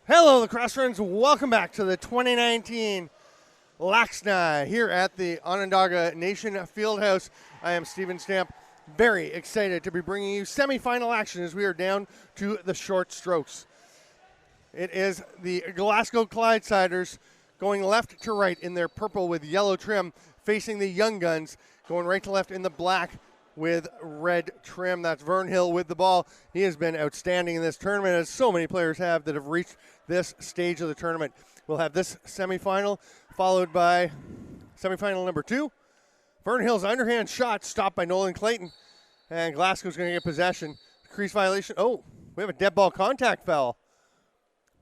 Hello, lacrosse friends. Welcome back to the 2019 LAXNAI here at the Onondaga Nation Fieldhouse. I am Steven Stamp, very excited to be bringing you semifinal action as we are down to the short strokes. It is the Glasgow Clydesiders going left to right in their purple with yellow trim, facing the Young Guns going right to left in the black with red trim. That's Vern Hill with the ball. He has been outstanding in this tournament, as so many players have that have reached this stage of the tournament. We'll have this semifinal followed by semifinal number 2. Vern Hill's underhand shot stopped by Nolan Clayton, and Glasgow's going to get possession. Crease violation. Oh, we have a dead ball contact foul.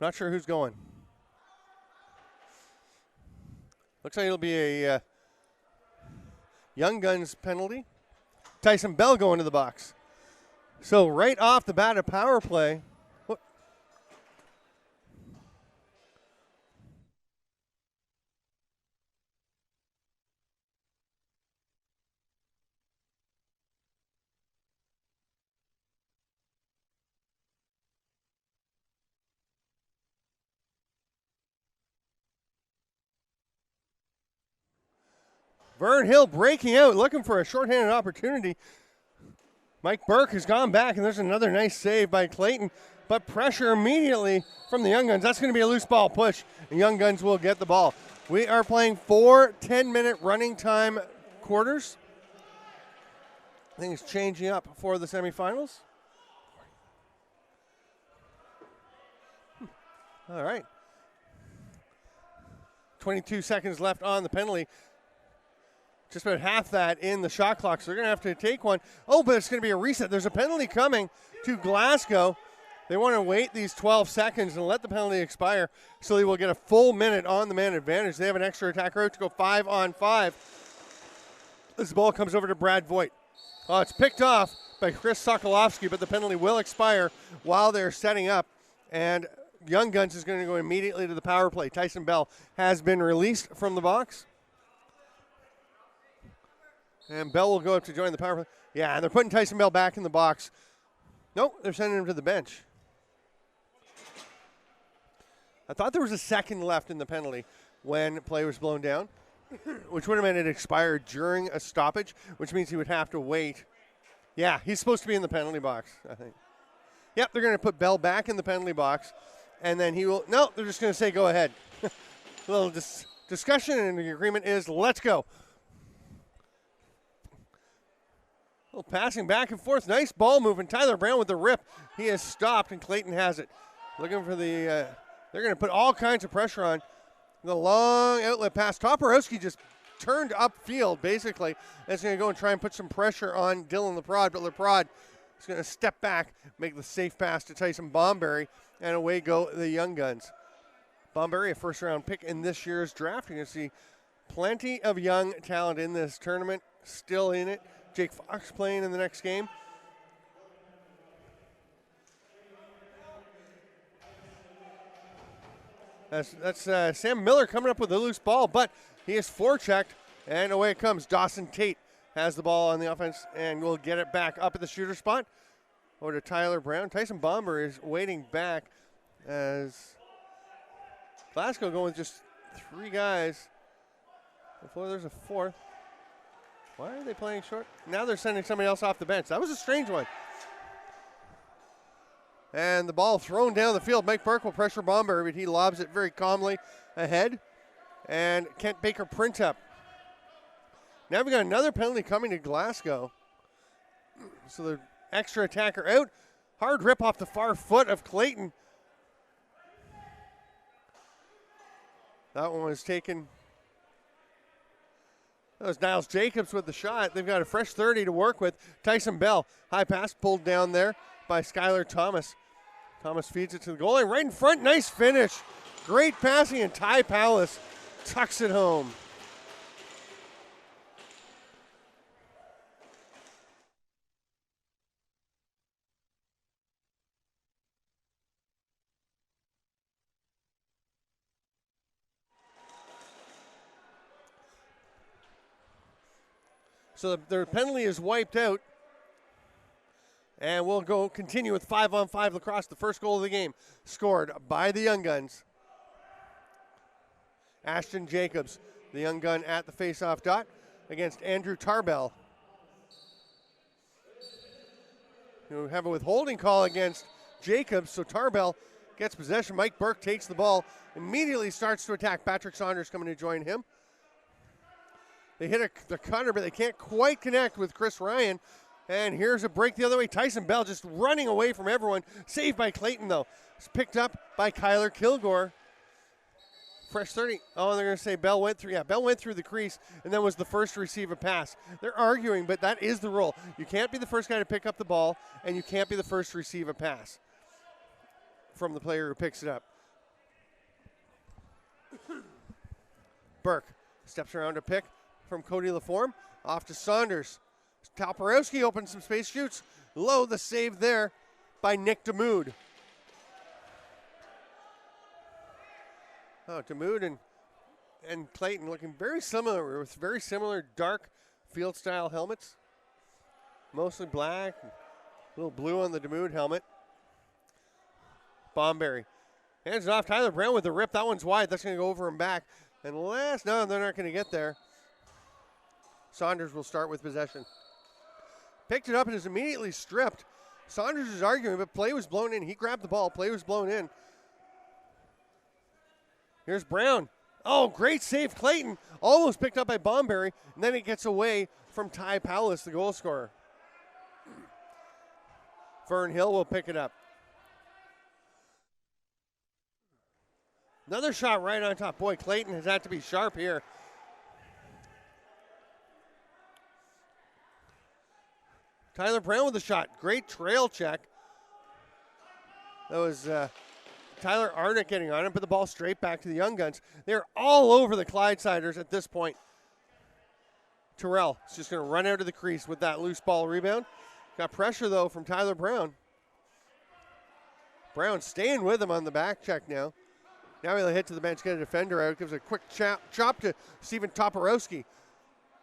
Not sure who's going. Looks like it'll be a Young Guns penalty. Tyson Bell going to the box. So right off the bat, a power play. Vern Hill breaking out, looking for a shorthanded opportunity. Mike Burke has gone back, and there's another nice save by Clayton, but pressure immediately from the Young Guns. That's going to be a loose ball push, and Young Guns will get the ball. We are playing 4 10-minute running time quarters. I think it's changing up for the semifinals. All right. 22 seconds left on the penalty. Just about half that in the shot clock, so they're going to have to take one. Oh, but it's going to be a reset. There's a penalty coming to Glasgow. They want to wait these 12 seconds and let the penalty expire so they will get a full minute on the man advantage. They have an extra attacker out to go 5-on-5. This ball comes over to Brad Voigt. Oh, it's picked off by Chris Sokolowski, but the penalty will expire while they're setting up. And Young Guns is going to go immediately to the power play. Tyson Bell has been released from the box. And Bell will go up to join the power play. Yeah, and they're putting Tyson Bell back in the box. Nope, they're sending him to the bench. I thought there was a second left in the penalty when play was blown down, which would have meant it expired during a stoppage, which means he would have to wait. Yeah, he's supposed to be in the penalty box, I think. Yep, they're going to put Bell back in the penalty box, and then he will – no, they're just going to say go ahead. A little discussion, and the agreement is let's go. Little passing back and forth. Nice ball movement. Tyler Brown with the rip. He has stopped, and Clayton has it. Looking for the they're going to put all kinds of pressure on. The long outlet pass. Toporowski just turned upfield, basically. That's going to go and try and put some pressure on Dylan Leprod, but Leprod is going to step back, make the safe pass to Tyson Bomberry, and away go the Young Guns. Bomberry, a first-round pick in this year's draft. You're going to see plenty of young talent in this tournament, still in it. Jake Fox playing in the next game. That's Sam Miller coming up with a loose ball, but he is forechecked, and away it comes. Dawson Tate has the ball on the offense and will get it back up at the shooter spot. Over to Tyler Brown. Tyson Bomber is waiting back as Glasgow going with just 3 guys before there's a 4th. Why are they playing short? Now they're sending somebody else off the bench. That was a strange one. And the ball thrown down the field. Mike Burke will pressure Bomber, but he lobs it very calmly ahead. And Kent Baker prints up. Now we got another penalty coming to Glasgow. So the extra attacker out. Hard rip off the far foot of Clayton. That one was taken. That was Niles Jacobs with the shot. They've got a fresh 30 to work with. Tyson Bell, high pass pulled down there by Skylar Thomas. Thomas feeds it to the goal line right in front. Nice finish. Great passing, and Ty Palace tucks it home. So their penalty is wiped out. And we'll continue with 5-on-5 lacrosse. The first goal of the game scored by the Young Guns. Ashton Jacobs, the young gun at the face-off dot against Andrew Tarbell. You have a withholding call against Jacobs, so Tarbell gets possession. Mike Burke takes the ball, immediately starts to attack. Patrick Saunders coming to join him. They hit the cutter, but they can't quite connect with Chris Ryan. And here's a break the other way. Tyson Bell just running away from everyone. Saved by Clayton, though. It's picked up by Kyler Kilgore. Fresh 30. Oh, they're going to say Bell went through. Yeah, Bell went through the crease and then was the first to receive a pass. They're arguing, but that is the rule. You can't be the first guy to pick up the ball, and you can't be the first to receive a pass from the player who picks it up. Burke steps around to pick from Cody Laforme. Off to Saunders. Toporowski opens some space, shoots low. The save there by Nick DeMood. Oh, DeMood and Clayton looking very similar with very similar dark field-style helmets. Mostly black, a little blue on the DeMood helmet. Bomberry hands it off. Tyler Brown with the rip. That one's wide. That's going to go over and back. No, they're not going to get there. Saunders will start with possession. Picked it up and is immediately stripped. Saunders is arguing, but play was blown in. He grabbed the ball. Play was blown in. Here's Brown. Oh, great save, Clayton. Almost picked up by Bomberry, and then it gets away from Ty Powlis, the goal scorer. Fern Hill will pick it up. Another shot right on top. Boy, Clayton has had to be sharp here. Tyler Brown with a shot. Great trail check. That was Tyler Arnott getting on it, but the ball straight back to the Young Guns. They're all over the Clydesiders at this point. Terrell is just going to run out of the crease with that loose ball rebound. Got pressure, though, from Tyler Brown. Brown staying with him on the back check now. Now he'll hit to the bench, get a defender out. Gives a quick chop to Stephen Toporowski.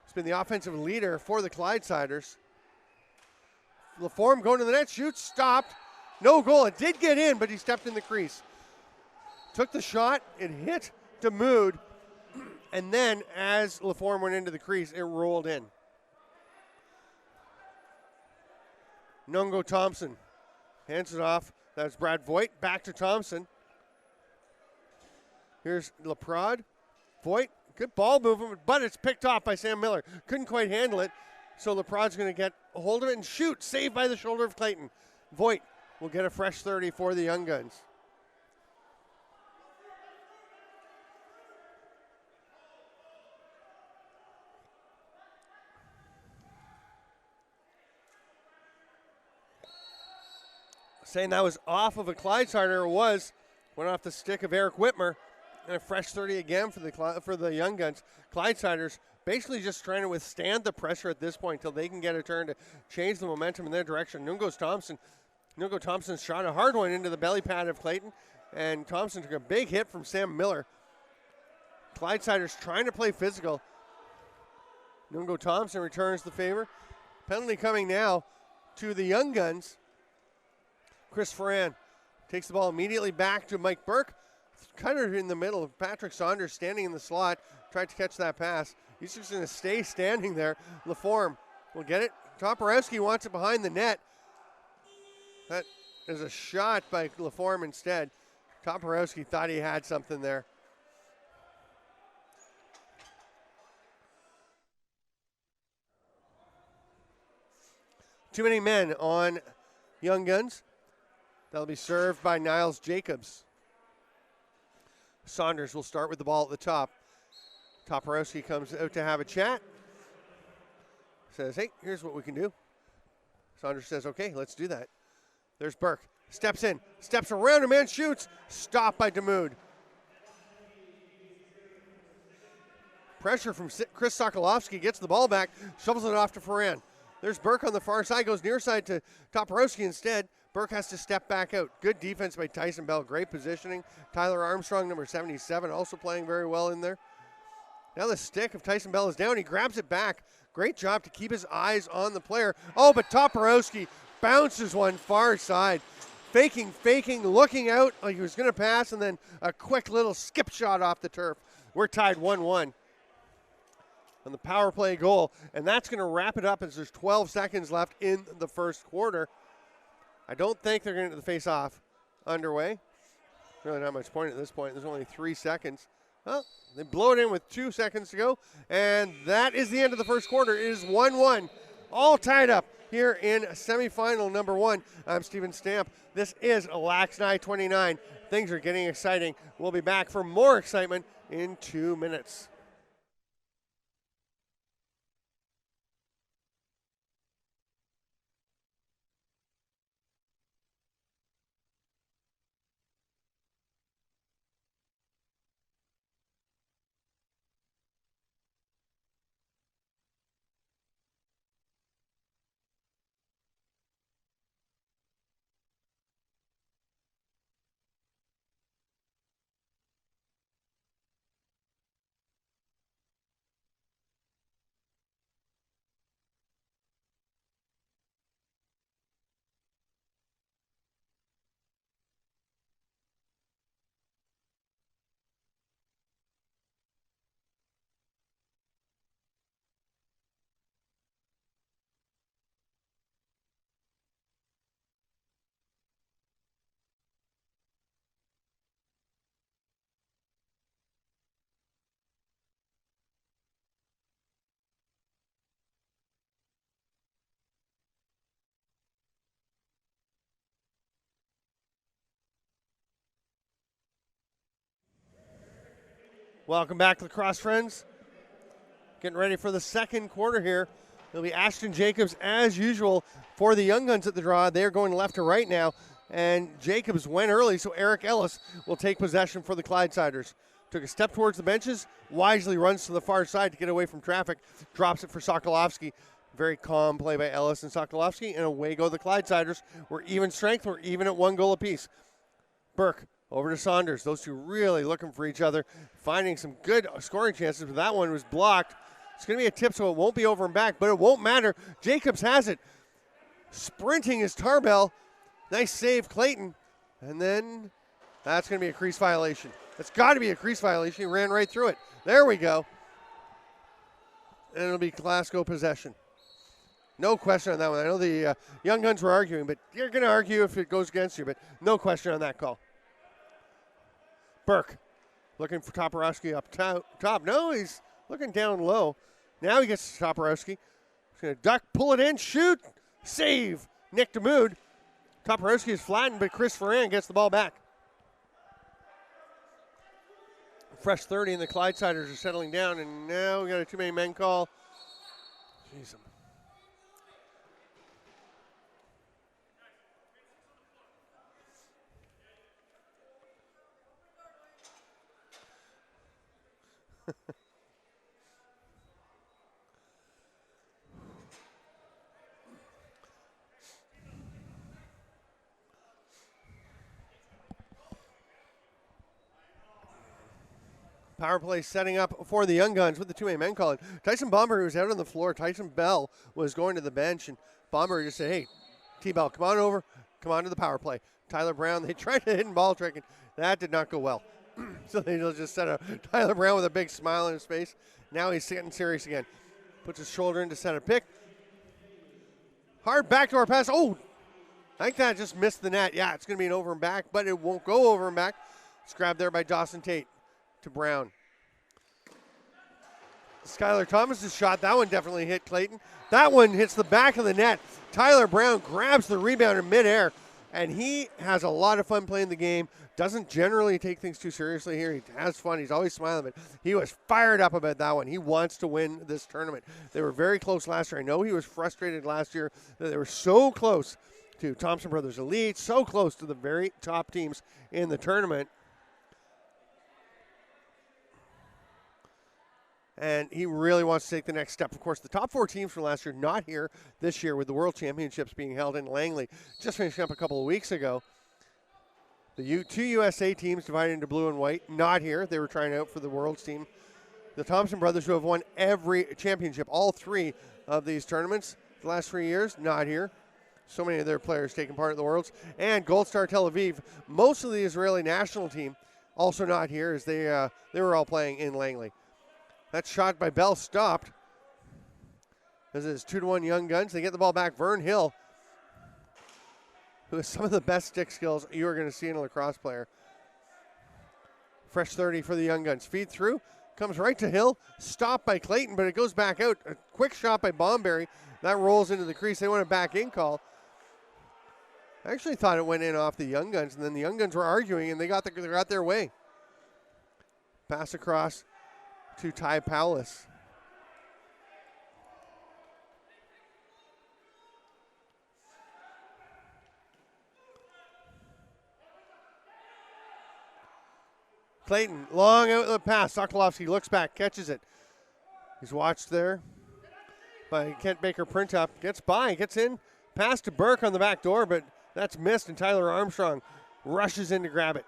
He's been the offensive leader for the Clydesiders. Laforme going to the net, shoots, stopped. No goal. It did get in, but he stepped in the crease. Took the shot. It hit DeMood. And then as Laforme went into the crease, it rolled in. Nungo Thompson hands it off. That's Brad Voigt. Back to Thompson. Here's Laprade. Voigt, good ball movement, but it's picked off by Sam Miller. Couldn't quite handle it. So Laprade's going to get a hold of it and shoot. Saved by the shoulder of Clayton. Voigt will get a fresh 30 for the Young Guns. Saying that was off of a Clydesider. Went off the stick of Eric Whitmer. And a fresh 30 again for the Young Guns. Clydesiders basically just trying to withstand the pressure at this point until they can get a turn to change the momentum in their direction. Nungo Thompson shot a hard one into the belly pad of Clayton, and Thompson took a big hit from Sam Miller. Clydesiders trying to play physical. Nungo Thompson returns the favor. Penalty coming now to the Young Guns. Chris Ferran takes the ball immediately back to Mike Burke. Cutter in the middle. Patrick Saunders standing in the slot. Tried to catch that pass. He's just going to stay standing there. Laforme will get it. Toporowski wants it behind the net. That is a shot by Laforme instead. Toporowski thought he had something there. Too many men on Young Guns. That'll be served by Niles Jacobs. Saunders will start with the ball at the top. Toporowski comes out to have a chat. Says, hey, here's what we can do. Saunders says, okay, let's do that. There's Burke. Steps in. Steps around a man, shoots. Stopped by DeMood. Pressure from Chris Sokolowski. Gets the ball back. Shovels it off to Ferran. There's Burke on the far side. Goes near side to Toporowski instead. Burke has to step back out. Good defense by Tyson Bell. Great positioning. Tyler Armstrong, number 77, also playing very well in there. Now the stick of Tyson Bell is down. He grabs it back. Great job to keep his eyes on the player. Oh, but Toporowski bounces one far side. Faking, looking out like he was going to pass, and then a quick little skip shot off the turf. We're tied 1-1 on the power play goal, and that's going to wrap it up as there's 12 seconds left in the first quarter. I don't think they're going to get the face-off underway. Really not much point at this point. There's only 3 seconds. Well, they blow it in with 2 seconds to go, and that is the end of the first quarter. It is 1-1, all tied up here in semifinal number 1. I'm Steven Stamp. This is LAXNAI 29. Things are getting exciting. We'll be back for more excitement in 2 minutes. Welcome back, Lacrosse friends. Getting ready for the second quarter here. It'll be Ashton Jacobs, as usual, for the Young Guns at the draw. They're going left to right now, and Jacobs went early, so Eric Ellis will take possession for the Clydesiders. Took a step towards the benches, wisely runs to the far side to get away from traffic, drops it for Sokolowski. Very calm play by Ellis and Sokolowski, and away go the Clydesiders. We're even strength, we're even at 1 goal apiece. Burke over to Saunders. Those two really looking for each other, finding some good scoring chances, but that one was blocked. It's going to be a tip, so it won't be over and back, but it won't matter. Jacobs has it. Sprinting is Tarbell. Nice save, Clayton. And then that's going to be a crease violation. It's got to be a crease violation. He ran right through it. There we go. And it'll be Glasgow possession. No question on that one. I know the Young Guns were arguing, but you're going to argue if it goes against you, but no question on that call. Burke looking for Toporowski up top. No, he's looking down low. Now he gets to Toporowski. He's going to duck, pull it in, shoot, save. Nick DeMood. Toporowski is flattened, but Chris Ferran gets the ball back. Fresh 30, and the Clydesiders are settling down, and now we got a too many men call. Jeez. Power play setting up for the Young Guns with the two-way men calling. Tyson Bomber was out on the floor. Tyson Bell was going to the bench, and Bomber just said, hey, T-Bell, come on over. Come on to the power play. Tyler Brown, they tried to hidden ball trick, and that did not go well. So they just set up Tyler Brown with a big smile on his face. Now he's getting serious again. Puts his shoulder in to set a pick. Hard backdoor pass. Oh, I think that just missed the net. Yeah, it's going to be an over and back, but it won't go over and back. It's grabbed there by Dawson Tate to Brown. Skylar Thomas's shot, that one definitely hit Clayton. That one hits the back of the net. Tyler Brown grabs the rebound in midair, and he has a lot of fun playing the game. Doesn't generally take things too seriously here. He has fun. He's always smiling, but he was fired up about that one. He wants to win this tournament. They were very close last year. I know he was frustrated last year that they were so close to Thompson Brothers Elite, so close to the very top teams in the tournament. And he really wants to take the next step. Of course, the top 4 teams from last year not here this year with the World Championships being held in Langley. Just finished up a couple of weeks ago. The two USA teams divided into blue and white, not here. They were trying out for the World's team. The Thompson brothers, who have won every championship, all 3 of these tournaments the last 3 years, not here. So many of their players taking part in the Worlds. And Gold Star Tel Aviv, most of the Israeli national team, also not here as they were all playing in Langley. That shot by Bell stopped. This is 2-1 Young Guns. They get the ball back. Vern Hill, who has some of the best stick skills you are going to see in a lacrosse player. Fresh 30 for the Young Guns. Feed through. Comes right to Hill. Stopped by Clayton, but it goes back out. A quick shot by Bomberry. That rolls into the crease. They want a back in call. I actually thought it went in off the Young Guns, and then the Young Guns were arguing, and they got their way. Pass across to Ty Powless. Clayton, long outlet pass. Sokolowski looks back, catches it. He's watched there by Kent Baker Printup. Gets by, gets in. Pass to Burke on the back door, but that's missed, and Tyler Armstrong rushes in to grab it.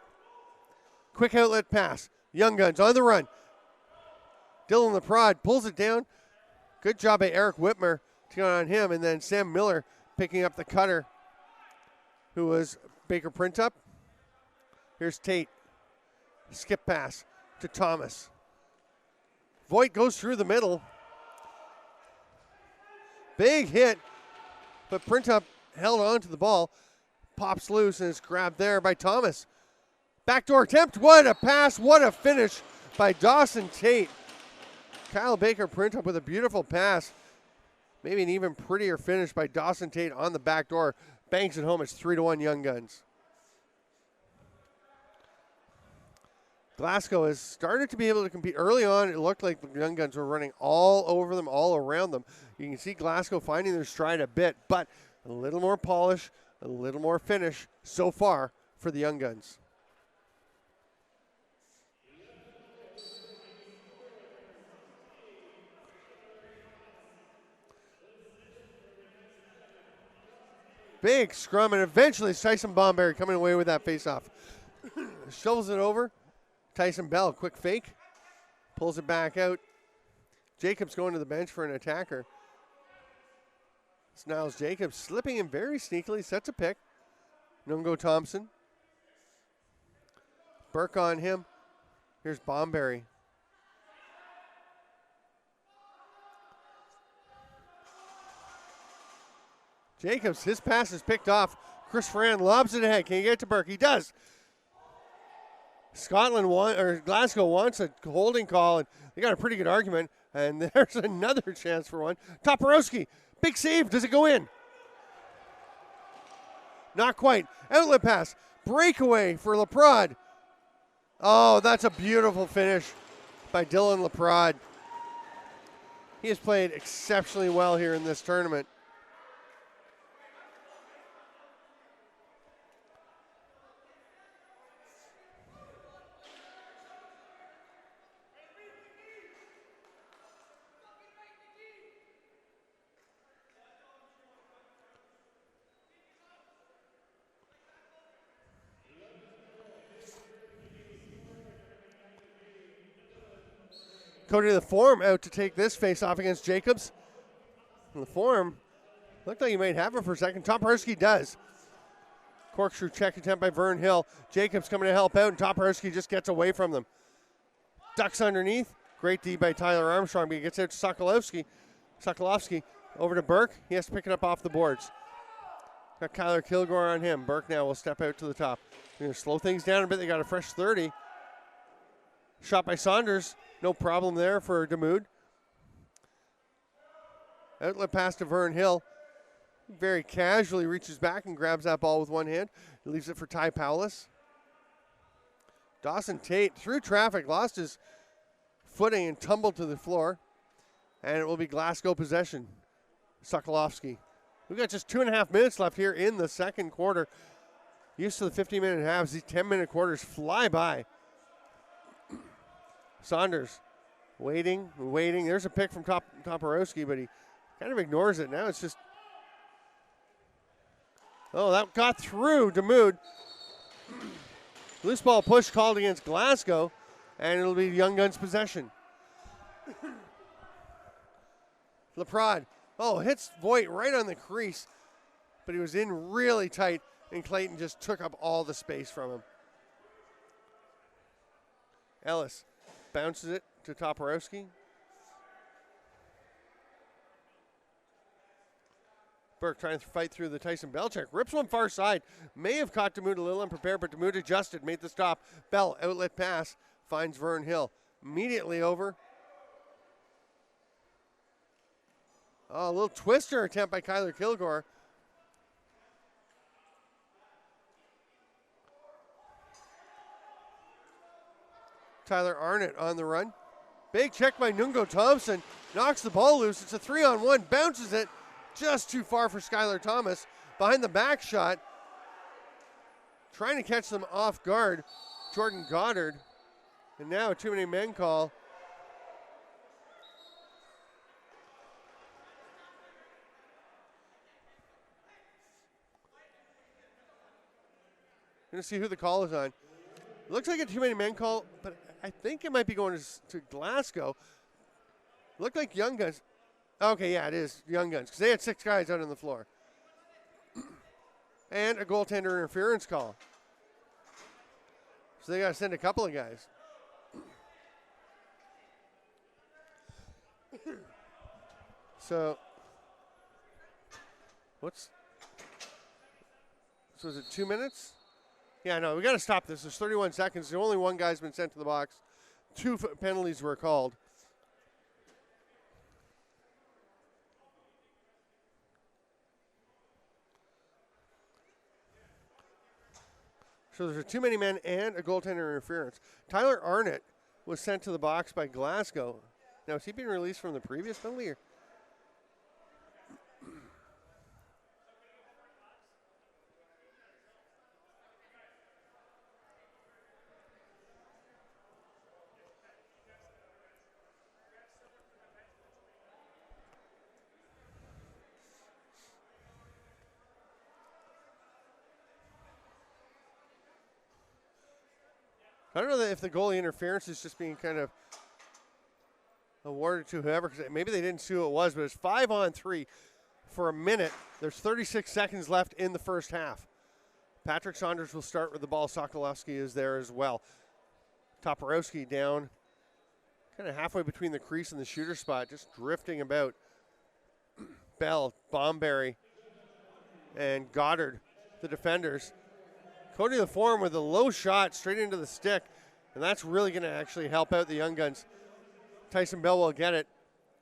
Quick outlet pass. Young Guns on the run. Dylan Leprod pulls it down. Good job by Eric Whitmer to go on him, and then Sam Miller picking up the cutter, who was Baker Printup. Here's Tate. Skip pass to Thomas. Voigt goes through the middle. Big hit, but Printup held on to the ball. Pops loose and is grabbed there by Thomas. Backdoor attempt. What a pass. What a finish by Dawson Tate. Kyle Baker Printup with a beautiful pass. Maybe an even prettier finish by Dawson Tate on the back door. Banks it home. It's 3-1 Young Guns. Glasgow has started to be able to compete. Early on, it looked like the Young Guns were running all over them, all around them. You can see Glasgow finding their stride a bit, but a little more polish, a little more finish so far for the Young Guns. Big scrum, and eventually it's Tyson Bomberry coming away with that faceoff. Shovels it over. Tyson Bell, quick fake. Pulls it back out. Jacobs going to the bench for an attacker. It's Niles Jacobs slipping in very sneakily, sets a pick. Nungo Thompson. Burke on him. Here's Bomberry. Jacobs, his pass is picked off. Chris Ferran lobs it ahead. Can he get to Burke? He does. Glasgow wants a holding call, and they got a pretty good argument. And there's another chance for one. Toporowski, big save. Does it go in? Not quite. Outlet pass. Breakaway for Leprod. Oh, that's a beautiful finish by Dylan Leprod. He has played exceptionally well here in this tournament. Cody the Form out to take this face off against Jacobs. And the Form looked like he might have it for a second. Toporowski does. Corkscrew check attempt by Vern Hill. Jacobs coming to help out, and Toporowski just gets away from them. Ducks underneath. Great D by Tyler Armstrong, but he gets out to Sokolowski. Sokolowski over to Burke. He has to pick it up off the boards. Got Kyler Kilgore on him. Burke now will step out to the top. They're going to slow things down a bit. They got a fresh 30. Shot by Saunders. No problem there for Damoud. Outlet pass to Vern Hill. Very casually reaches back and grabs that ball with one hand. He leaves it for Ty Powless. Dawson Tate through traffic, lost his footing and tumbled to the floor. And it will be Glasgow possession. Sokolowski. We've got just 2.5 minutes left here in the second quarter. Used to the 15-minute halves, these 10-minute quarters fly by. Saunders waiting. There's a pick from Toporowski, but he kind of ignores it. Now it's just, oh, that got through Damoud. Loose ball push called against Glasgow, and it'll be Young Guns possession. Leprod, hits Voigt right on the crease. but he was in really tight, and Clayton just took up all the space from him. Ellis bounces it to Toporowski. Burke trying to fight through the Tyson Bell check. Rips one far side. May have caught Demuth a little unprepared, but Demuth adjusted, made the stop. Bell, outlet pass, finds Vern Hill. Immediately over. Oh, a little twister attempt by Kyler Kilgore. Tyler Arnott on the run. Big check by Nungo Thompson. Knocks the ball loose. It's a 3-on-1. Bounces it just too far for Skylar Thomas. Behind the back shot. Trying to catch them off guard. Jordan Goddard. And now a too many men call. Going to see who the call is on. It looks like a too many men call, but I think it might be going to Glasgow. Looked like Young Guns. Okay, yeah, it is Young Guns because they had 6 guys out on the floor. And a goaltender interference call. So they got to send a couple of guys. So is it 2 minutes? Yeah, no, we got to stop this. There's 31 seconds. Only one guy's been sent to the box. 2 penalties were called. So there's a too many men and a goaltender interference. Tyler Arnott was sent to the box by Glasgow. Now, is he being released from the previous penalty? Or? I don't know if the goalie interference is just being kind of awarded to whoever, because maybe they didn't see who it was, but it's 5-on-3 for a minute. There's 36 seconds left in the first half. Patrick Saunders will start with the ball. Sokolowski is there as well. Toporowski down kind of halfway between the crease and the shooter spot, just drifting about. Bell, Bomberry, and Goddard, the defenders. Cody LaForme with a low shot straight into the stick, and that's really going to actually help out the Young Guns. Tyson Bell will get it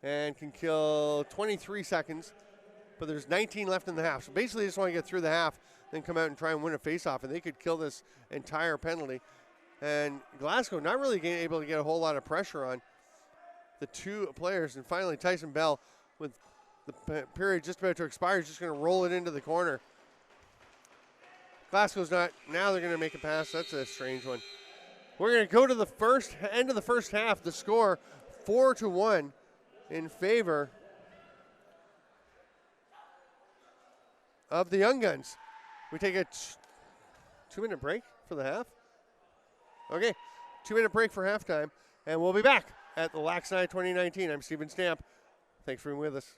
and can kill 23 seconds, but there's 19 left in the half. So basically, they just want to get through the half, then come out and try and win a faceoff, and they could kill this entire penalty. And Glasgow not really able to get a whole lot of pressure on the 2 players. And finally, Tyson Bell, with the period just about to expire, is just going to roll it into the corner. Glasgow's not. Now they're going to make a pass. That's a strange one. We're going to go to the end of the first half. The score 4-1 in favor of the Young Guns. We take a 2-minute break for the half. Okay, 2-minute break for halftime, and we'll be back at the LAXNAI 2019. I'm Steven Stamp. Thanks for being with us.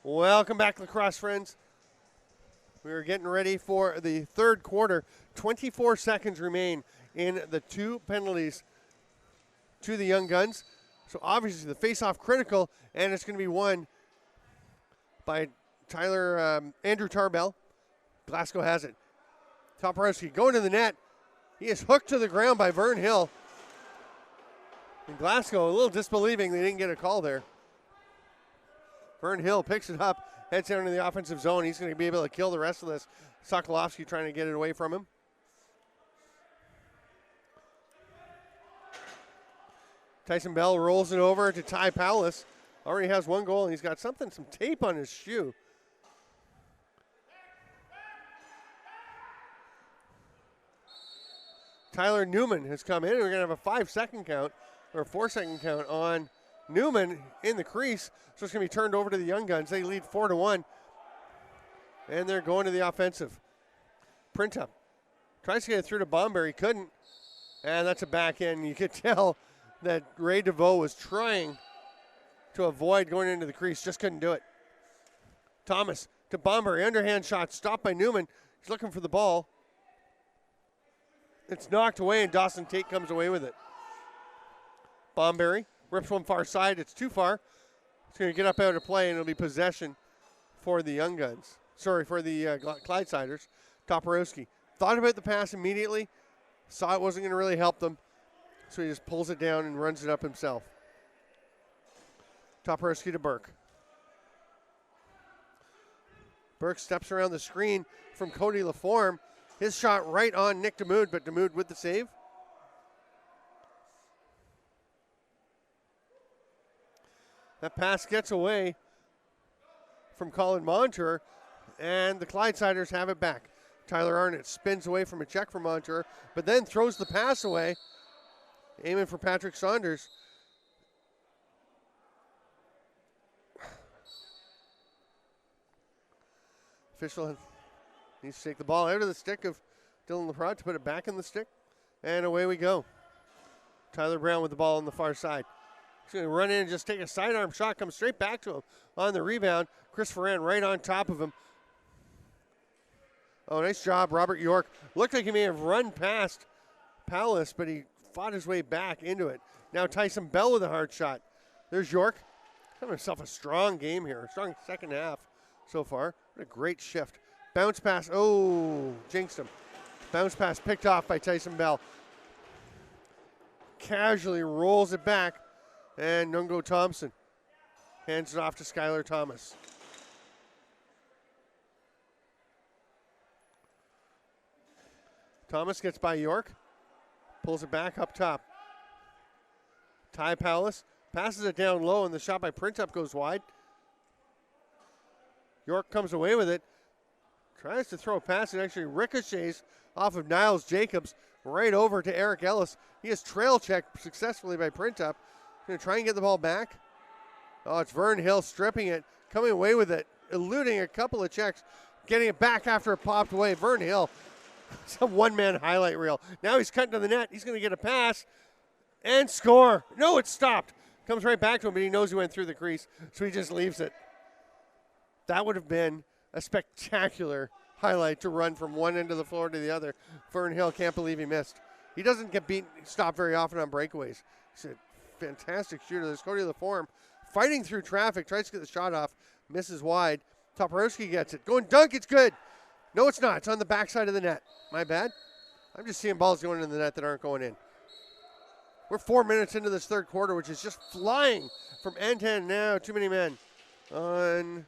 Welcome back, lacrosse friends. We are getting ready for the third quarter. 24 seconds remain in the 2 penalties to the Young Guns. So obviously the face-off critical, and it's going to be won by Andrew Tarbell. Glasgow has it. Toporowski going to the net. He is hooked to the ground by Vern Hill. And Glasgow a little disbelieving they didn't get a call there. Vern Hill picks it up, heads down into the offensive zone. He's going to be able to kill the rest of this. Sokolowski trying to get it away from him. Tyson Bell rolls it over to Ty Powless. Already has 1 goal, and he's got some tape on his shoe. Tyler Newman has come in, and we're going to have a 5-second count, or a 4-second count on Newman in the crease. So it's going to be turned over to the Young Guns. They lead 4-1, and they're going to the offensive. Printup tries to get it through to Bomber. He couldn't, and that's a back end. You could tell that Ray DeVoe was trying to avoid going into the crease, just couldn't do it. Thomas to Bomber, underhand shot stopped by Newman. He's looking for the ball. It's knocked away, and Dawson Tate comes away with it. Bomberry rips one far side. It's too far. It's going to get up out of play, and it'll be possession for the Young Guns. Sorry, for the Clydesiders. Toporowski thought about the pass immediately, saw it wasn't going to really help them, so he just pulls it down and runs it up himself. Toporowski to Burke. Burke steps around the screen from Cody Laforme. His shot right on Nick Damoud, but Damoud with the save. That pass gets away from Colin Montour, and the Clydesiders have it back. Tyler Arnott spins away from a check from Montour, but then throws the pass away, aiming for Patrick Saunders. Official needs to take the ball out of the stick of Dylan LaPrade to put it back in the stick, and away we go. Tyler Brown with the ball on the far side. He's going to run in and just take a sidearm shot, comes straight back to him on the rebound. Chris Ferran right on top of him. Oh, nice job, Robert York. Looked like he may have run past Palace, but he fought his way back into it. Now Tyson Bell with a hard shot. There's York. Having himself a strong game here, a strong second half so far. What a great shift. Bounce pass. Oh, jinxed him. Bounce pass picked off by Tyson Bell. Casually rolls it back, and Nungo Thompson hands it off to Skylar Thomas. Thomas gets by York, pulls it back up top. Ty Palace passes it down low, and the shot by Printup goes wide. York comes away with it, tries to throw a pass, and actually ricochets off of Niles Jacobs right over to Eric Ellis. He is trail checked successfully by Printup. Going to try and get the ball back. Oh, it's Vern Hill stripping it, coming away with it, eluding a couple of checks, getting it back after it popped away. Vern Hill, it's a one-man highlight reel. Now he's cutting to the net. He's going to get a pass and score. No, it's stopped. Comes right back to him, but he knows he went through the crease, so he just leaves it. That would have been a spectacular highlight to run from one end of the floor to the other. Vern Hill can't believe he missed. He doesn't get stopped very often on breakaways. He's a fantastic shooter. There's Cody Laforme fighting through traffic, tries to get the shot off, misses wide. Toporowski gets it. Going dunk, it's good. No, it's not. It's on the backside of the net. My bad. I'm just seeing balls going in the net that aren't going in. We're 4 minutes into this third quarter, which is just flying from end to end now. Too many men on...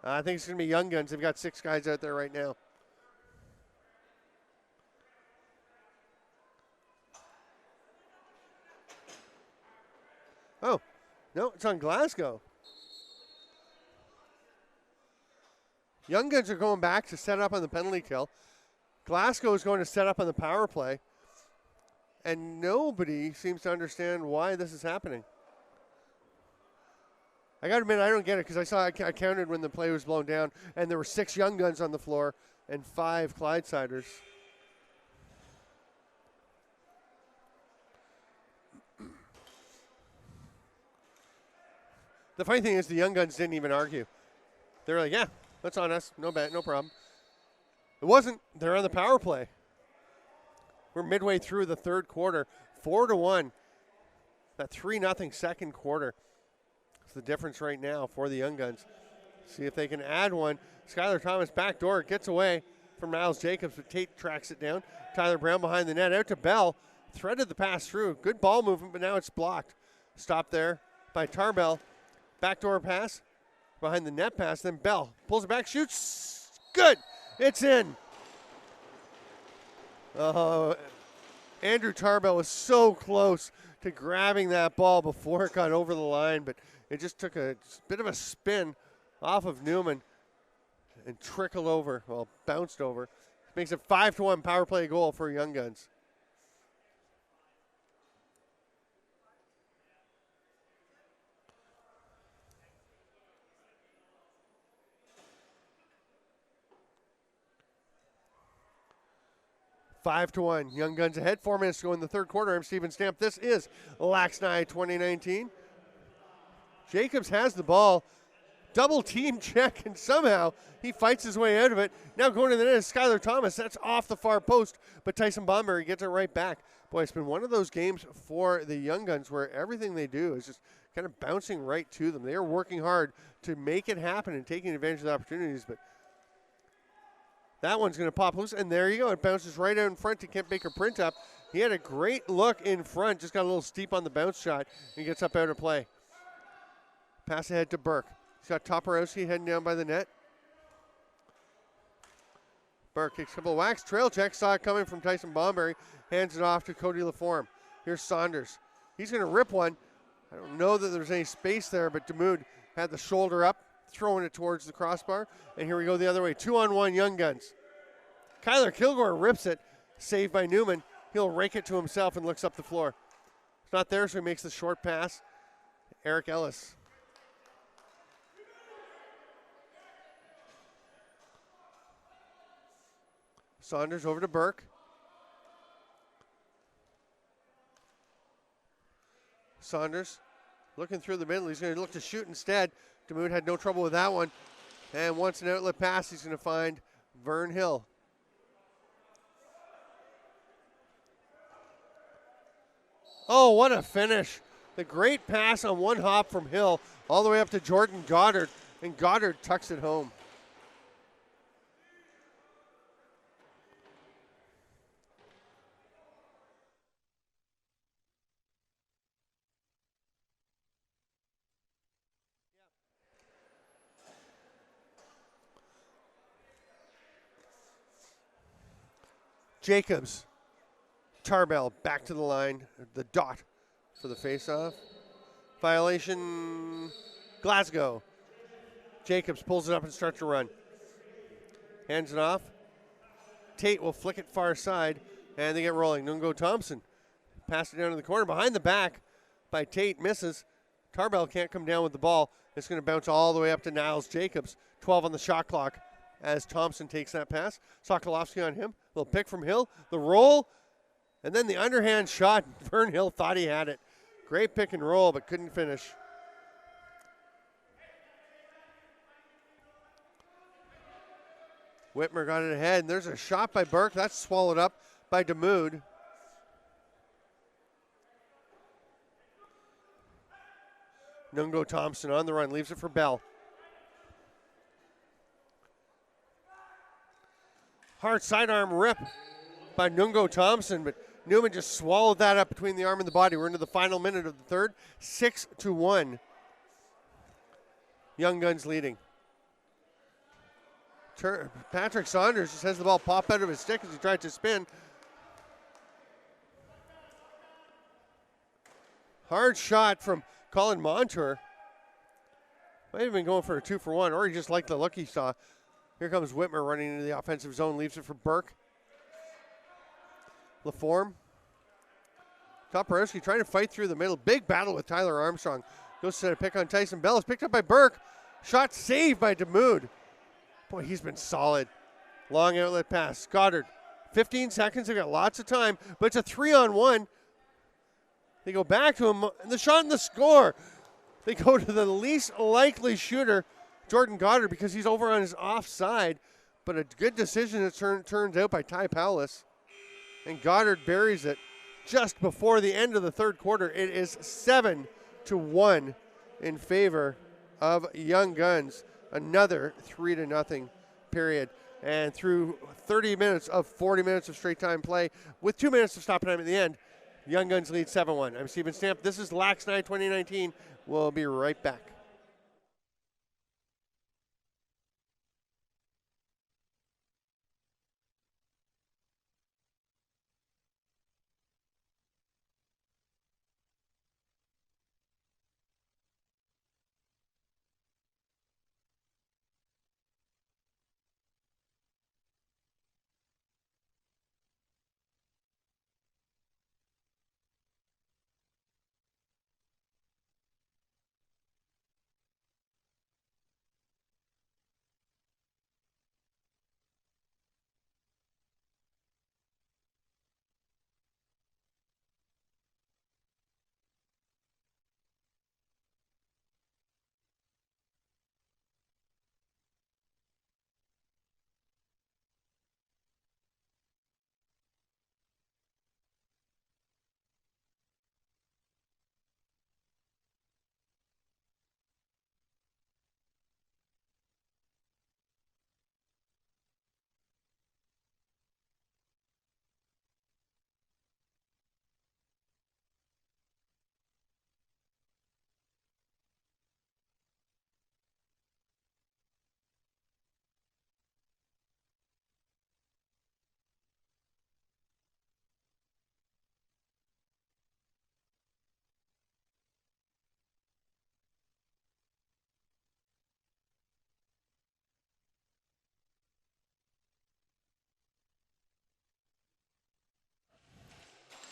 I think it's going to be Young Guns. They've got 6 guys out there right now. Oh, no, it's on Glasgow. Young Guns are going back to set up on the penalty kill. Glasgow is going to set up on the power play. And nobody seems to understand why this is happening. I got to admit, I don't get it because I counted when the play was blown down, and there were 6 Young Guns on the floor and 5 Clydesiders. The funny thing is the Young Guns didn't even argue. They were like, yeah, that's on us. No problem. It wasn't. They're on the power play. We're midway through the third quarter. 4-1. That 3-0 second quarter. It's the difference right now for the Young Guns. See if they can add one. Skylar Thomas backdoor. Gets away from Niles Jacobs, but Tate tracks it down. Tyler Brown behind the net. Out to Bell. Threaded the pass through. Good ball movement, but now it's blocked. Stopped there by Tarbell. Backdoor pass. Behind the net pass. Then Bell pulls it back. Shoots. Good. It's in. Andrew Tarbell was so close to grabbing that ball before it got over the line, but it just took a bit of a spin off of Newman and trickled over, well, bounced over. Makes it 5-1 power play goal for Young Guns. Five to 1. Young Guns ahead. 4 minutes to go in the third quarter. I'm Steven Stamp. This is LAXNAI 2019. Jacobs has the ball. Double team check, and somehow he fights his way out of it. Now going to the net is Skylar Thomas. That's off the far post, but Tyson Bomberry gets it right back. Boy, it's been one of those games for the Young Guns where everything they do is just kind of bouncing right to them. They are working hard to make it happen and taking advantage of the opportunities, but that one's going to pop loose, and there you go. It bounces right out in front to Kent Baker print up. He had a great look in front, just got a little steep on the bounce shot, and gets up out of play. Pass ahead to Burke. He's got Toporowski heading down by the net. Burke kicks a couple of whacks. Trail check. Saw it coming from Tyson Bomberry. Hands it off to Cody Laforme. Here's Saunders. He's going to rip one. I don't know that there's any space there, but Demude had the shoulder up, throwing it towards the crossbar. And here we go the other way. 2-on-1 Young Guns. Kyler Kilgore rips it. Saved by Newman. He'll rake it to himself and looks up the floor. It's not there, so he makes the short pass. Eric Ellis. Saunders over to Burke. Saunders looking through the middle. He's going to look to shoot instead. Demude had no trouble with that one. And once an outlet pass, he's going to find Vern Hill. Oh, what a finish. The great pass on one hop from Hill all the way up to Jordan Goddard. And Goddard tucks it home. Jacobs, Tarbell back to the line, the dot for the faceoff. Violation, Glasgow. Jacobs pulls it up and starts to run. Hands it off. Tate will flick it far side, and they get rolling. Nungo Thompson pass it down to the corner. Behind the back by Tate, misses. Tarbell can't come down with the ball. It's going to bounce all the way up to Niles Jacobs. 12 on the shot clock as Thompson takes that pass. Sokolowski on him. Little pick from Hill. The roll, and then the underhand shot. Vern Hill thought he had it. Great pick and roll, but couldn't finish. Whitmer got it ahead, and there's a shot by Burke. That's swallowed up by Demude. Nungo Thompson on the run, leaves it for Bell. Hard sidearm rip by Nungo Thompson, but Newman just swallowed that up between the arm and the body. We're into the final minute of the third. 6-1. Young Guns leading. Patrick Saunders just has the ball pop out of his stick as he tried to spin. Hard shot from Colin Montour. Might have been going for a 2-for-1, or he just liked the look he saw. Here comes Whitmer running into the offensive zone, leaves it for Burke. Laforme. Toporowski trying to fight through the middle. Big battle with Tyler Armstrong. Goes to pick on Tyson Bell. It's picked up by Burke. Shot saved by Demude. Boy, he's been solid. Long outlet pass. Goddard. 15 seconds. They've got lots of time, but it's a 3-on-1. They go back to him. And the shot and the score. They go to the least likely shooter, Jordan Goddard, because he's over on his offside. But a good decision it turns out by Ty Powless. And Goddard buries it just before the end of the third quarter. It is 7-1 in favor of Young Guns. Another 3-0 period. And through 30 minutes of 40 minutes of straight time play, with 2 minutes of stopping time at the end, Young Guns lead 7-1. I'm Steven Stamp. This is LAXNAI 2019. We'll be right back.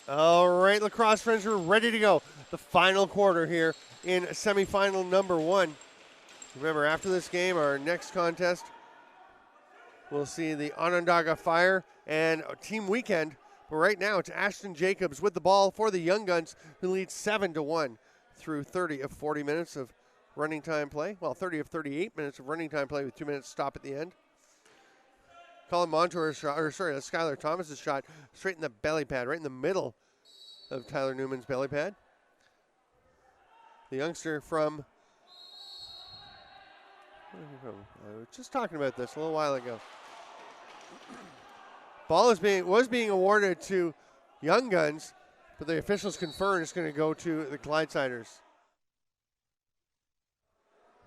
All right, lacrosse friends, we're ready to go. The final quarter here in semifinal number 1. Remember, after this game, our next contest, we'll see the Onondaga Fire and Team Weekend. But right now, it's Ashton Jacobs with the ball for the Young Guns, who lead 7-1 through 30 of 40 minutes of running time play. Well, 30 of 38 minutes of running time play with 2 minutes stop at the end. Colin Montour's shot, Skylar Thomas's shot straight in the belly pad, right in the middle of Tyler Newman's belly pad. The youngster from, I was just talking about this a little while ago. Ball was being awarded to Young Guns, but the officials confirmed it's going to go to the Clydesiders.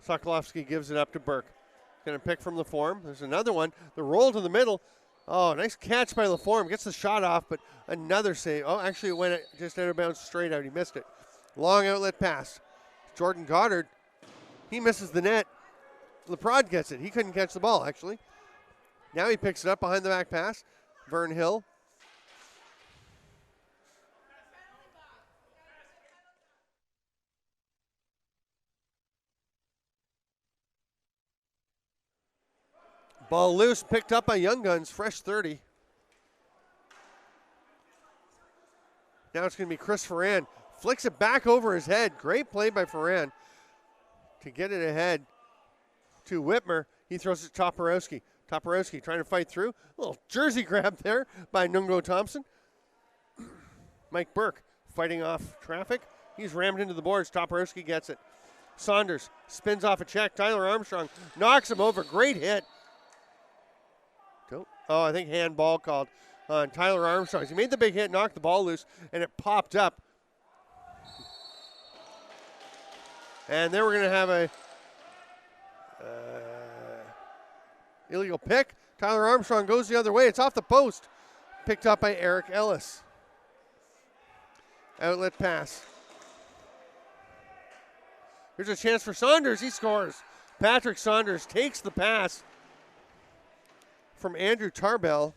Sokolowski gives it up to Burke. Going to pick from LaForme. There's another one. The roll to the middle. Oh, nice catch by LaForme. Gets the shot off, but another save. Oh, actually it went just out of bounds straight out. He missed it. Long outlet pass. Jordan Goddard. He misses the net. LeProd gets it. He couldn't catch the ball, actually. Now he picks it up behind the back pass. Vern Hill. Ball loose, picked up by Young Guns, fresh 30. Now it's going to be Chris Ferran. Flicks it back over his head. Great play by Ferran to get it ahead to Whitmer. He throws it to Toporowski. Toporowski trying to fight through. A little jersey grab there by Nungo Thompson. Mike Burke fighting off traffic. He's rammed into the boards. Toporowski gets it. Saunders spins off a check. Tyler Armstrong knocks him over. Great hit. Oh, I think handball called on Tyler Armstrong. He made the big hit, knocked the ball loose, and it popped up. And then we're going to have a illegal pick. Tyler Armstrong goes the other way. It's off the post. Picked up by Eric Ellis. Outlet pass. Here's a chance for Saunders. He scores. Patrick Saunders takes the pass from Andrew Tarbell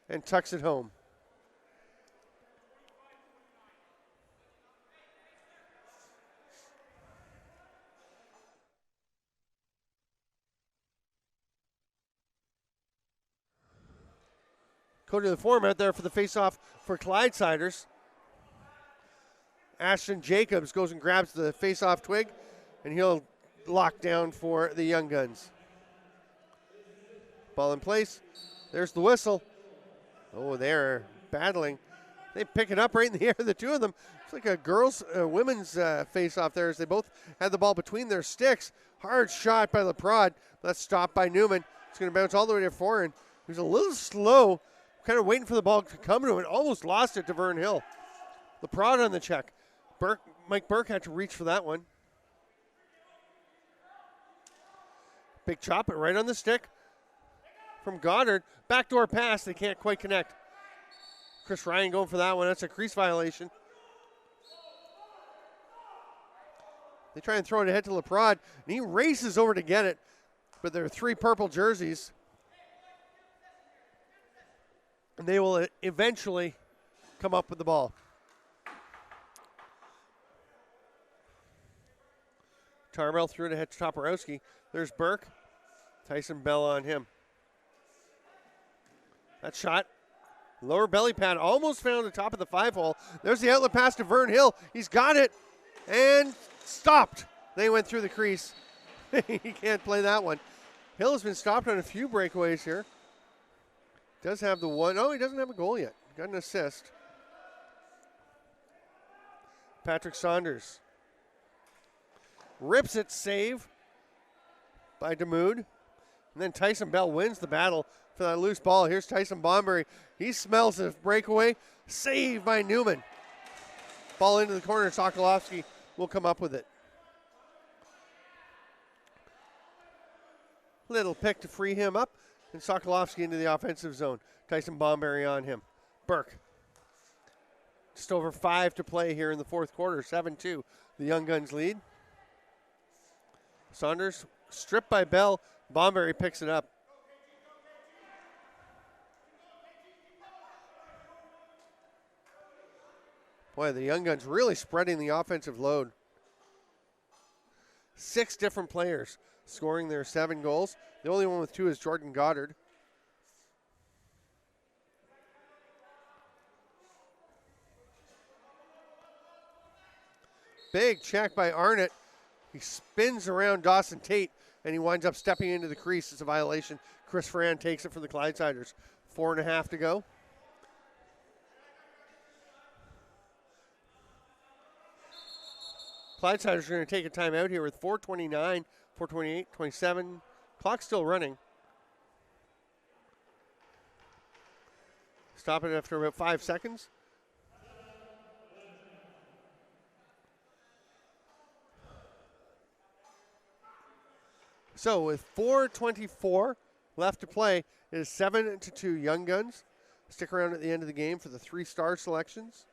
and tucks it home. Go to the form out there for the face-off for Clydesiders. Ashton Jacobs goes and grabs the face-off twig, and he'll lock down for the Young Guns. Ball in place. There's the whistle. Oh, they're battling. They pick it up right in the air, the two of them. It's like a women's face-off there as they both had the ball between their sticks. Hard shot by LaPrade. That's stopped by Newman. It's going to bounce all the way to forehand. He was a little slow, kind of waiting for the ball to come to him, and almost lost it to Vern Hill. LaPrade on the check. Mike Burke had to reach for that one. Big chop, it right on the stick from Goddard. Backdoor pass, they can't quite connect. Chris Ryan going for that one. That's a crease violation. They try and throw it ahead to LaPrade, and he races over to get it. But there are 3 purple jerseys. And they will eventually come up with the ball. Tarbell threw it ahead to Toporowski. There's Burke. Tyson Bell on him. That shot. Lower belly pad, almost found the top of the 5-hole. There's the outlet pass to Vern Hill. He's got it and stopped. They went through the crease. He can't play that one. Hill has been stopped on a few breakaways here. Does have the one. Oh, he doesn't have a goal yet. Got an assist. Patrick Saunders rips it, save by Demood. And then Tyson Bell wins the battle for that loose ball. Here's Tyson Bomberry. He smells a breakaway. Save by Newman. Ball into the corner. Sokolowski will come up with it. Little pick to free him up. And Sokolowski into the offensive zone. Tyson Bomberry on him. Burke. Just over 5 to play here in the fourth quarter. 7-2. The Young Guns lead. Saunders stripped by Bell. Bomberry picks it up. Boy, the Young Guns really spreading the offensive load. 6 different players scoring their 7 goals. The only one with 2 is Jordan Goddard. Big check by Arnott. He spins around Dawson Tate, and he winds up stepping into the crease. It's a violation. Chris Ferran takes it for the Clydesiders. 4.5 to go. Clydesiders are going to take a timeout here with 4:29, 4:28, 27. Clock still running. Stop it after about 5 seconds. So with 4:24 left to play, it is 7-2 Young Guns. Stick around at the end of the game for the 3-star selections.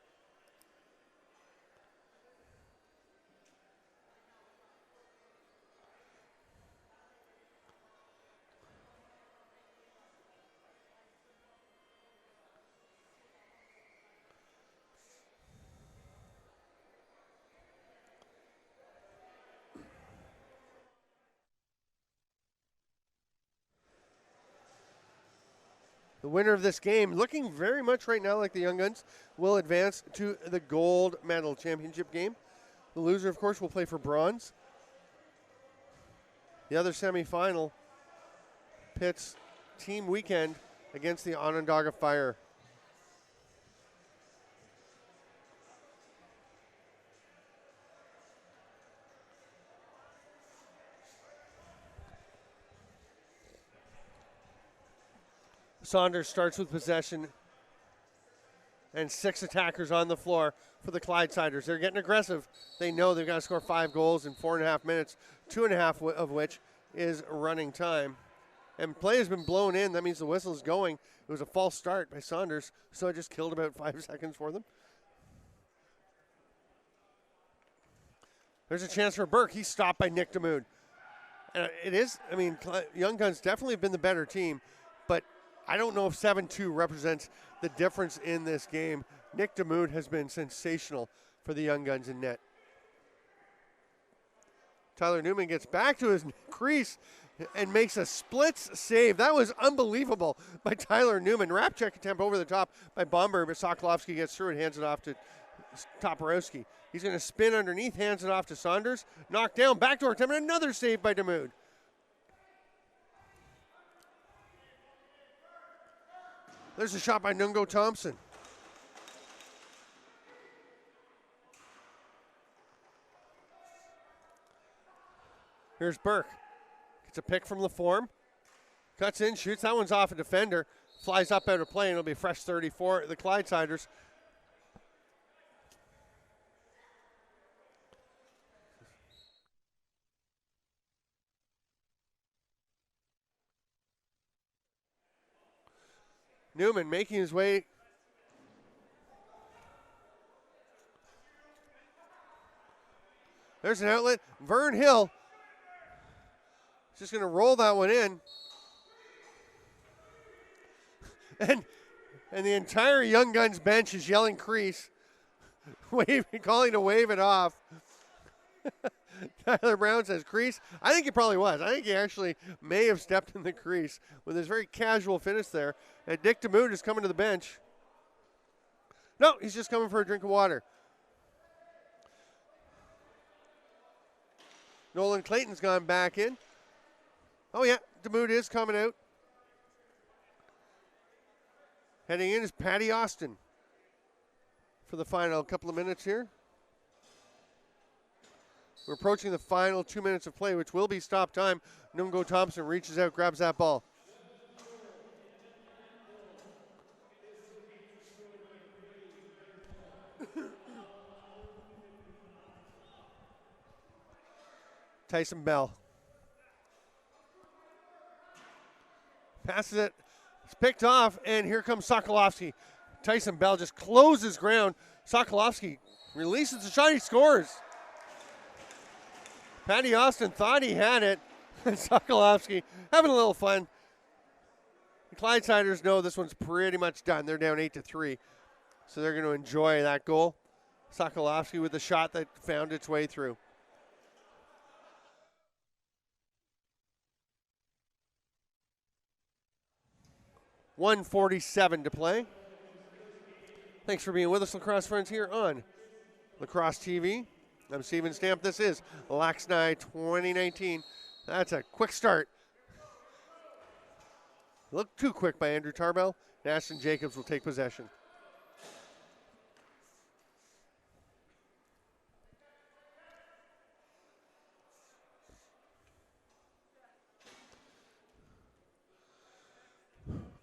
The winner of this game, looking very much right now like the Young Guns, will advance to the gold medal championship game. The loser, of course, will play for bronze. The other semifinal pits Team Weekend against the Onondaga Fire. Saunders starts with possession and 6 attackers on the floor for the Clydesiders. They're getting aggressive. They know they've got to score 5 goals in 4.5 minutes, 2.5 of which is running time. And play has been blown in. That means the whistle is going. It was a false start by Saunders, so it just killed about 5 seconds for them. There's a chance for Burke. He's stopped by Nick Demood. And it is, I mean, Young Guns definitely have been the better team, but I don't know if 7-2 represents the difference in this game. Nick Demood has been sensational for the Young Guns in net. Tyler Newman gets back to his crease and makes a splits save. That was unbelievable by Tyler Newman. Wrap check attempt over the top by Bomber, but Sokolowski gets through and hands it off to Toporowski. He's going to spin underneath, hands it off to Saunders. Knocked down, backdoor attempt, and another save by Damoud. There's a shot by Nungo Thompson. Here's Burke. Gets a pick from the form. Cuts in, shoots. That one's off a defender. Flies up out of play, and it'll be fresh 34. The Clydesiders. Newman making his way. There's an outlet. Vern Hill just going to roll that one in. And the entire Young Guns bench is yelling crease, calling to wave it off. Tyler Brown says crease. I think he probably was. I think he actually may have stepped in the crease with his very casual finish there. And Dick Damoud is coming to the bench. No, he's just coming for a drink of water. Nolan Clayton's gone back in. Oh, yeah, Damoud is coming out. Heading in is Patty Austin for the final couple of minutes here. We're approaching the final 2 minutes of play, which will be stop time. Nungo Thompson reaches out, grabs that ball. Tyson Bell. Passes it. It's picked off, and here comes Sokolowski. Tyson Bell just closes ground. Sokolowski releases the shot. He scores. Patty Austin thought he had it. And Sokolowski having a little fun. The Clydesiders know this one's pretty much done. They're down 8-3. So they're going to enjoy that goal. Sokolowski with the shot that found its way through. .147 to play. Thanks for being with us, lacrosse friends, here on Lacrosse-TV. I'm Steven Stamp. This is LAXNAI 2019. That's a quick start. Looked too quick by Andrew Tarbell. Ashton Jacobs will take possession.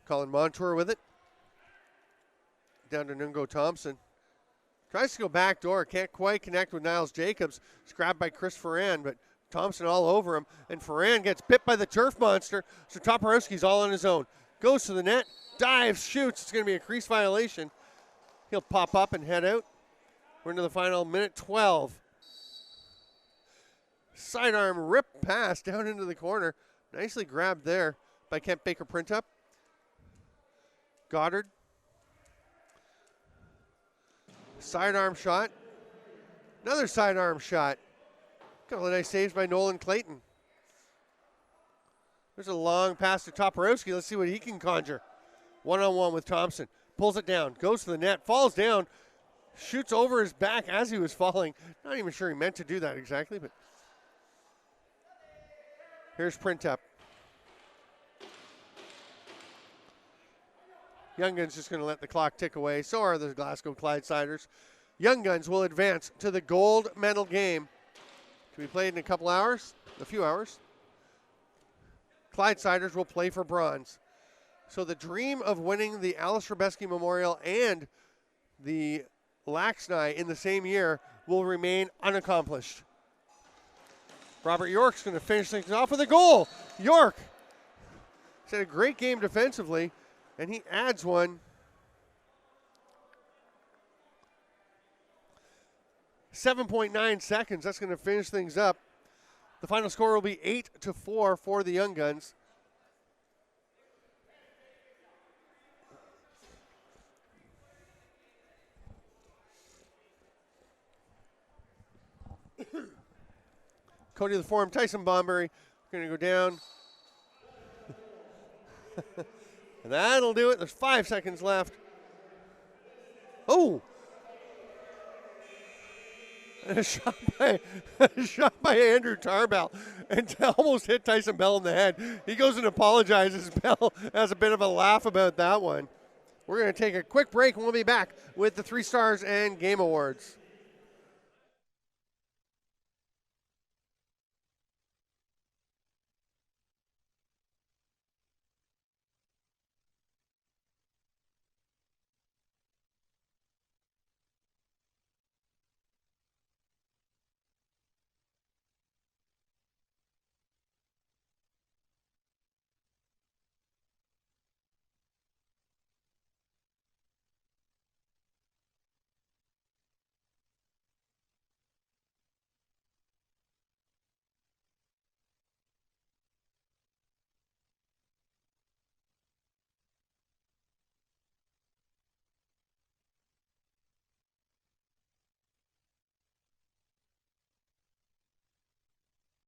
Colin Montour with it. Down to Nungo Thompson. Tries to go back door. Can't quite connect with Niles Jacobs. It's grabbed by Chris Ferran, but Thompson all over him. And Ferran gets bit by the turf monster. So Toporowski's all on his own. Goes to the net. Dives, shoots. It's going to be a crease violation. He'll pop up and head out. We're into the final minute 12. Sidearm rip pass down into the corner. Nicely grabbed there by Kent Baker Printup. Goddard. Sidearm shot. Another sidearm shot. Couple of nice saves by Nolan Clayton. There's a long pass to Toporowski. Let's see what he can conjure. One-on-one with Thompson. Pulls it down. Goes to the net. Falls down. Shoots over his back as he was falling. Not even sure he meant to do that exactly, but here's Printup. Young Guns just going to let the clock tick away. So are the Glasgow Clydesiders. Young Guns will advance to the gold medal game to be played in a couple hours, a few hours. Clydesiders will play for bronze. So the dream of winning the Alice Rebeski Memorial and the LAXNAI in the same year will remain unaccomplished. Robert York's going to finish things off with a goal. York has had a great game defensively. And he adds one. 7.9 seconds. That's going to finish things up. The final score will be 8-4 for the Young Guns. Cody the form, Tyson Bomberry. Going to go down. And that'll do it. There's 5 seconds left. Oh! And a shot by Andrew Tarbell, and almost hit Tyson Bell in the head. He goes and apologizes. Bell has a bit of a laugh about that one. We're going to take a quick break, and we'll be back with the 3 Stars and Game Awards.